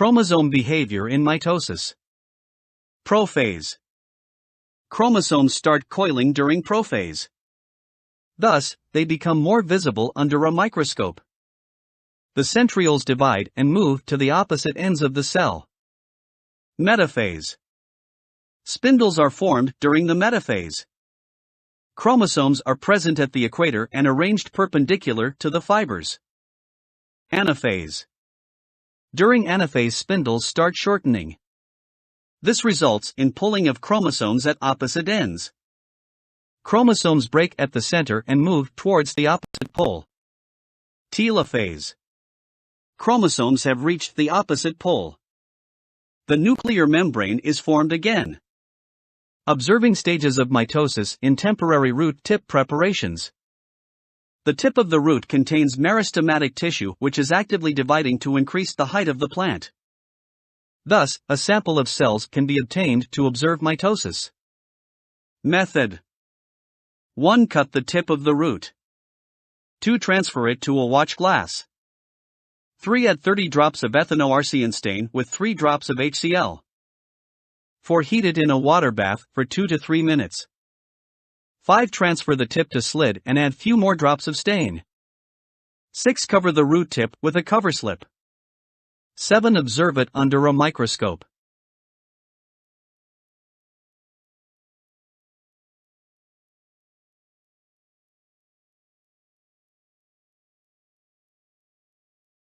Chromosome behavior in mitosis. Prophase. Chromosomes start coiling during prophase. Thus, they become more visible under a microscope. The centrioles divide and move to the opposite ends of the cell. Metaphase. Spindles are formed during the metaphase. Chromosomes are present at the equator and arranged perpendicular to the fibers. Anaphase. During anaphase, spindles start shortening. This results in pulling of chromosomes at opposite ends. Chromosomes break at the center and move towards the opposite pole. Telophase. Chromosomes have reached the opposite pole. The nuclear membrane is formed again. Observing stages of mitosis in temporary root tip preparations. The tip of the root contains meristematic tissue which is actively dividing to increase the height of the plant. Thus, a sample of cells can be obtained to observe mitosis. Method. 1. Cut the tip of the root. 2. Transfer it to a watch glass. 3. Add 30 drops of ethanoarsine stain with 3 drops of HCl. 4. Heat it in a water bath for 2 to 3 minutes. 5. Transfer the tip to slid and add few more drops of stain. 6. Cover the root tip with a cover slip. 7. Observe it under a microscope.